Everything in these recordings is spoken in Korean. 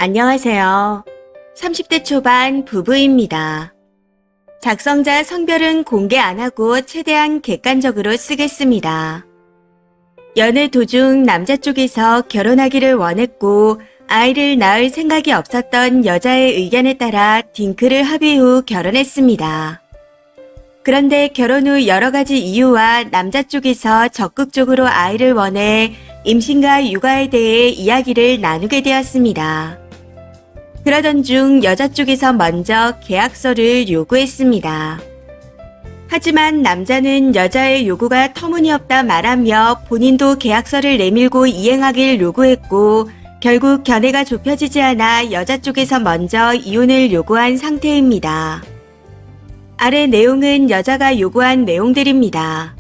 안녕하세요. 30대 초반 부부입니다. 작성자 성별은 공개 안 하고 최대한 객관적으로 쓰겠습니다. 연애 도중 남자 쪽에서 결혼하기를 원했고 아이를 낳을 생각이 없었던 여자의 의견에 따라 딩크를 합의 후 결혼했습니다. 그런데 결혼 후 여러 가지 이유와 남자 쪽에서 적극적으로 아이를 원해 임신과 육아에 대해 이야기를 나누게 되었습니다. 그러던 중 여자 쪽에서 먼저 계약서를 요구했습니다. 하지만 남자는 여자의 요구가 터무니없다 말하며 본인도 계약서를 내밀고 이행하길 요구했고 결국 견해가 좁혀지지 않아 여자 쪽에서 먼저 이혼을 요구한 상태입니다. 아래 내용은 여자가 요구한 내용들입니다.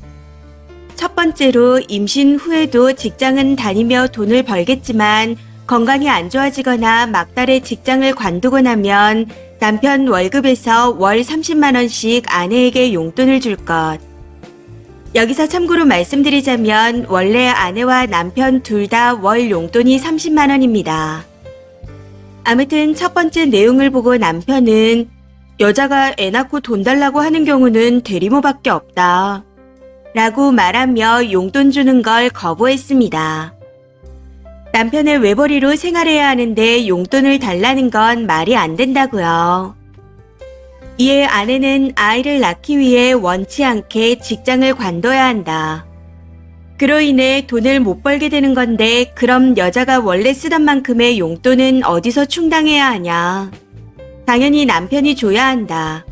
첫 번째로 임신 후에도 직장은 다니며 돈을 벌겠지만 건강이 안 좋아지거나 막달에 직장을 관두고 나면 남편 월급에서 월 30만 원씩 아내에게 용돈을 줄 것. 여기서 참고로 말씀드리자면 원래 아내와 남편 둘 다 월 용돈이 30만 원입니다. 아무튼 첫 번째 내용을 보고 남편은 여자가 애 낳고 돈 달라고 하는 경우는 대리모밖에 없다 라고 말하며 용돈 주는 걸 거부했습니다. 남편의 외벌이로 생활해야 하는데 용돈을 달라는 건 말이 안 된다고요. 이에 아내는 아이를 낳기 위해 원치 않게 직장을 관둬야 한다. 그로 인해 돈을 못 벌게 되는 건데 그럼 여자가 원래 쓰던 만큼의 용돈은 어디서 충당해야 하냐. 당연히 남편이 줘야 한다.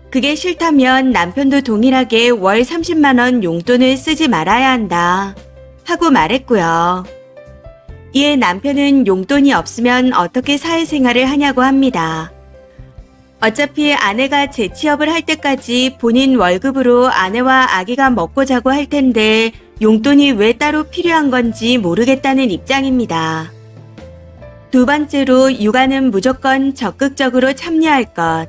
그게 싫다면 남편도 동일하게 월 30만 원 용돈을 쓰지 말아야 한다. 하고 말했고요. 이에 남편은 용돈이 없으면 어떻게 사회생활을 하냐고 합니다. 어차피 아내가 재취업을 할 때까지 본인 월급으로 아내와 아기가 먹고 자고 할 텐데 용돈이 왜 따로 필요한 건지 모르겠다는 입장입니다. 두 번째로 육아는 무조건 적극적으로 참여할 것.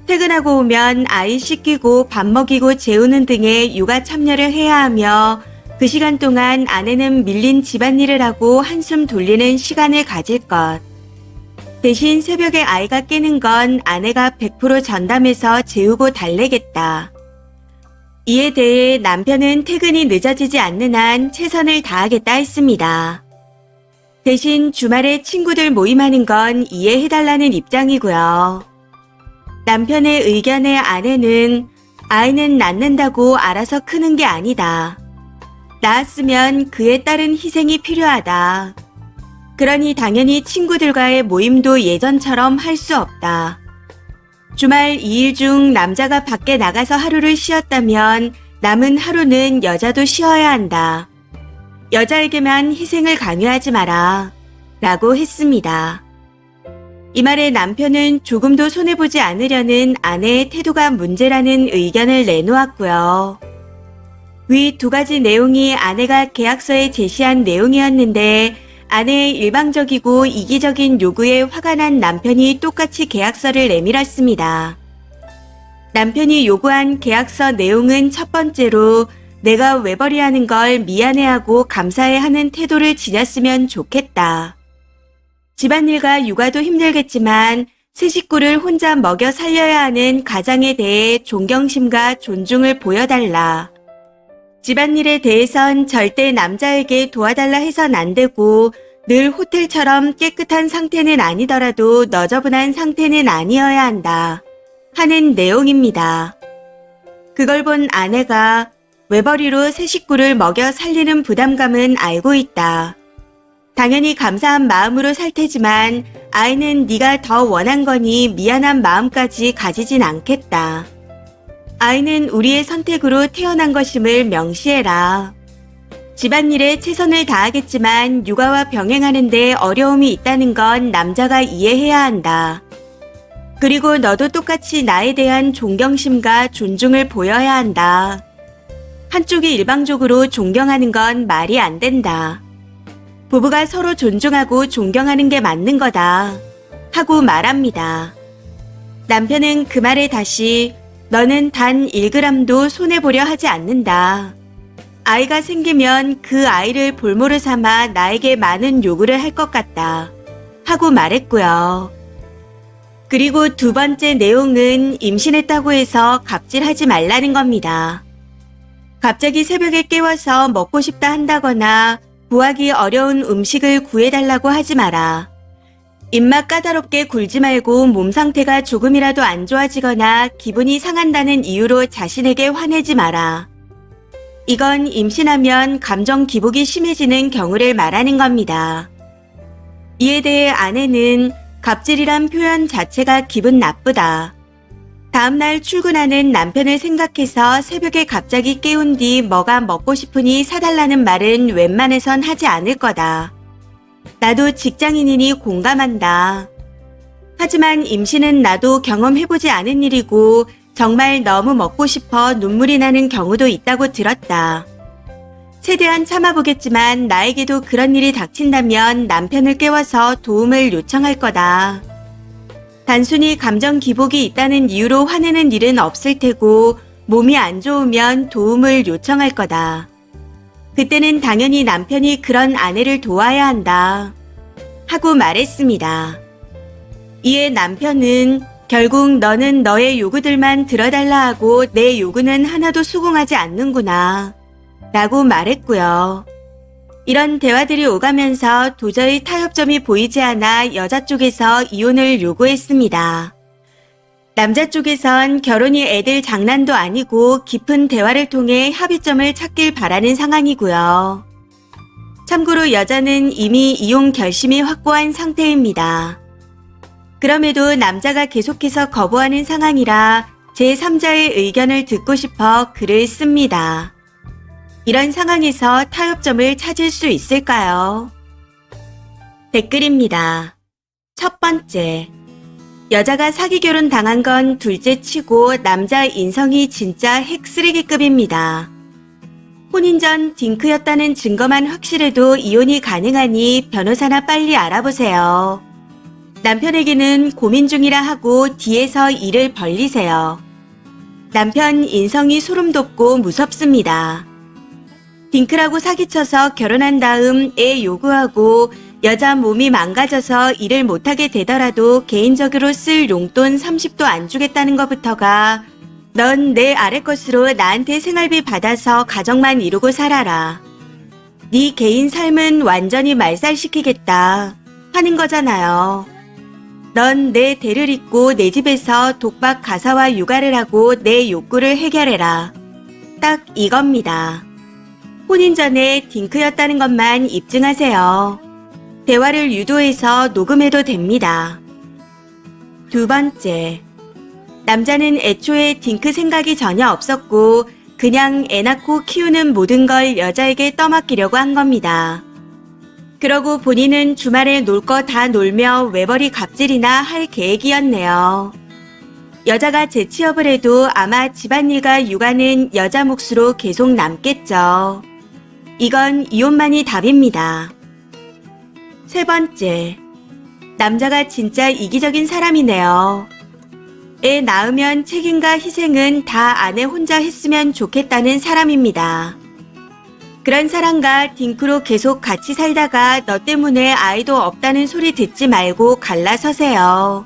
퇴근하고 오면 아이 씻기고 밥 먹이고 재우는 등의 육아 참여를 해야 하며 그 시간 동안 아내는 밀린 집안일을 하고 한숨 돌리는 시간을 가질 것. 대신 새벽에 아이가 깨는 건 아내가 100% 전담해서 재우고 달래겠다. 이에 대해 남편은 퇴근이 늦어지지 않는 한 최선을 다하겠다 했습니다. 대신 주말에 친구들 모임하는 건 이해해달라는 입장이고요. 남편의 의견에 아내는 아이는 낳는다고 알아서 크는 게 아니다. 낳았으면 그에 따른 희생이 필요하다. 그러니 당연히 친구들과의 모임도 예전처럼 할 수 없다. 주말 2일 중 남자가 밖에 나가서 하루를 쉬었다면 남은 하루는 여자도 쉬어야 한다. 여자에게만 희생을 강요하지 마라. 라고 했습니다. 이 말에 남편은 조금도 손해보지 않으려는 아내의 태도가 문제라는 의견을 내놓았고요. 위 두 가지 내용이 아내가 계약서에 제시한 내용이었는데 아내의 일방적이고 이기적인 요구에 화가 난 남편이 똑같이 계약서를 내밀었습니다. 남편이 요구한 계약서 내용은 첫 번째로 내가 외벌이하는 걸 미안해하고 감사해하는 태도를 지녔으면 좋겠다. 집안일과 육아도 힘들겠지만 세 식구를 혼자 먹여 살려야 하는 가장에 대해 존경심과 존중을 보여달라. 집안일에 대해선 절대 남자에게 도와달라 해선 안 되고 늘 호텔처럼 깨끗한 상태는 아니더라도 너저분한 상태는 아니어야 한다. 하는 내용입니다. 그걸 본 아내가 외벌이로 세 식구를 먹여 살리는 부담감은 알고 있다. 당연히 감사한 마음으로 살 테지만 아이는 네가 더 원한 거니 미안한 마음까지 가지진 않겠다. 아이는 우리의 선택으로 태어난 것임을 명시해라. 집안일에 최선을 다하겠지만 육아와 병행하는 데 어려움이 있다는 건 남자가 이해해야 한다. 그리고 너도 똑같이 나에 대한 존경심과 존중을 보여야 한다. 한쪽이 일방적으로 존경하는 건 말이 안 된다. 부부가 서로 존중하고 존경하는 게 맞는 거다. 하고 말합니다. 남편은 그 말에 다시 너는 단 1g도 손해보려 하지 않는다. 아이가 생기면 그 아이를 볼모로 삼아 나에게 많은 요구를 할 것 같다. 하고 말했고요. 그리고 두 번째 내용은 임신했다고 해서 갑질하지 말라는 겁니다. 갑자기 새벽에 깨워서 먹고 싶다 한다거나 구하기 어려운 음식을 구해달라고 하지 마라. 입맛 까다롭게 굴지 말고 몸 상태가 조금이라도 안 좋아지거나 기분이 상한다는 이유로 자신에게 화내지 마라. 이건 임신하면 감정 기복이 심해지는 경우를 말하는 겁니다. 이에 대해 아내는 갑질이란 표현 자체가 기분 나쁘다. 다음날 출근하는 남편을 생각해서 새벽에 갑자기 깨운 뒤 뭐가 먹고 싶으니 사달라는 말은 웬만해선 하지 않을 거다. 나도 직장인이니 공감한다. 하지만 임신은 나도 경험해보지 않은 일이고 정말 너무 먹고 싶어 눈물이 나는 경우도 있다고 들었다. 최대한 참아보겠지만 나에게도 그런 일이 닥친다면 남편을 깨워서 도움을 요청할 거다. 단순히 감정 기복이 있다는 이유로 화내는 일은 없을 테고 몸이 안 좋으면 도움을 요청할 거다. 그때는 당연히 남편이 그런 아내를 도와야 한다. 하고 말했습니다. 이에 남편은 결국 너는 너의 요구들만 들어달라 하고 내 요구는 하나도 수긍하지 않는구나. 라고 말했고요. 이런 대화들이 오가면서 도저히 타협점이 보이지 않아 여자 쪽에서 이혼을 요구했습니다. 남자 쪽에선 결혼이 애들 장난도 아니고 깊은 대화를 통해 합의점을 찾길 바라는 상황이고요. 참고로 여자는 이미 이혼 결심이 확고한 상태입니다. 그럼에도 남자가 계속해서 거부하는 상황이라 제3자의 의견을 듣고 싶어 글을 씁니다. 이런 상황에서 타협점을 찾을 수 있을까요? 댓글입니다. 첫 번째, 여자가 사기 결혼 당한 건 둘째 치고 남자 인성이 진짜 핵 쓰레기급입니다. 혼인 전 딩크였다는 증거만 확실해도 이혼이 가능하니 변호사나 빨리 알아보세요. 남편에게는 고민 중이라 하고 뒤에서 일을 벌리세요. 남편 인성이 소름 돋고 무섭습니다. 딩크라고 사기쳐서 결혼한 다음 애 요구하고 여자 몸이 망가져서 일을 못하게 되더라도 개인적으로 쓸 용돈 30도 안 주겠다는 것부터가 넌 내 아래 것으로 나한테 생활비 받아서 가정만 이루고 살아라. 네 개인 삶은 완전히 말살시키겠다 하는 거잖아요. 넌 내 대를 잇고 내 집에서 독박 가사와 육아를 하고 내 욕구를 해결해라. 딱 이겁니다. 혼인 전에 딩크였다는 것만 입증하세요. 대화를 유도해서 녹음해도 됩니다. 두 번째, 남자는 애초에 딩크 생각이 전혀 없었고 그냥 애 낳고 키우는 모든 걸 여자에게 떠맡기려고 한 겁니다. 그러고 본인은 주말에 놀 거 다 놀며 외벌이 갑질이나 할 계획이었네요. 여자가 재취업을 해도 아마 집안일과 육아는 여자 몫으로 계속 남겠죠. 이건 이혼만이 답입니다. 세 번째, 남자가 진짜 이기적인 사람이네요. 애 낳으면 책임과 희생은 다 아내 혼자 했으면 좋겠다는 사람입니다. 그런 사람과 딩크로 계속 같이 살다가 너 때문에 아이도 없다는 소리 듣지 말고 갈라서세요.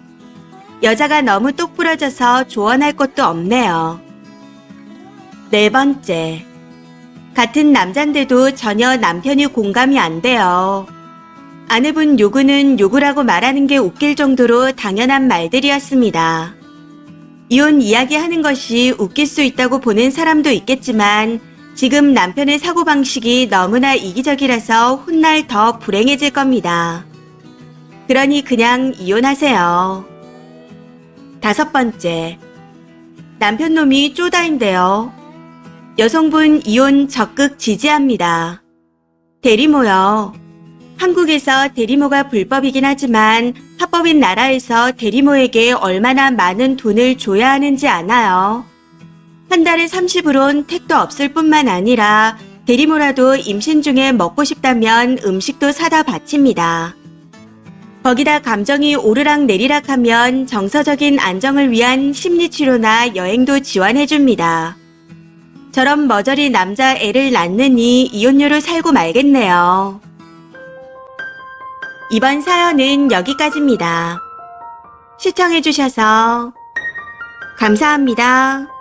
여자가 너무 똑부러져서 조언할 것도 없네요. 네 번째, 같은 남잔데도 전혀 남편이 공감이 안 돼요. 아내분 요구는 요구라고 말하는 게 웃길 정도로 당연한 말들이었습니다. 이혼 이야기하는 것이 웃길 수 있다고 보는 사람도 있겠지만 지금 남편의 사고방식이 너무나 이기적이라서 훗날 더 불행해질 겁니다. 그러니 그냥 이혼하세요. 다섯 번째, 남편 놈이 쪼다인데요. 여성분 이혼 적극 지지합니다. 대리모요. 한국에서 대리모가 불법이긴 하지만 합법인 나라에서 대리모에게 얼마나 많은 돈을 줘야 하는지 아나요? 한 달에 30으론 택도 없을 뿐만 아니라 대리모라도 임신 중에 먹고 싶다면 음식도 사다 바칩니다. 거기다 감정이 오르락 내리락 하면 정서적인 안정을 위한 심리치료나 여행도 지원해줍니다. 저런 머저리 남자 애를 낳느니 이혼녀로 살고 말겠네요. 이번 사연은 여기까지입니다. 시청해주셔서 감사합니다.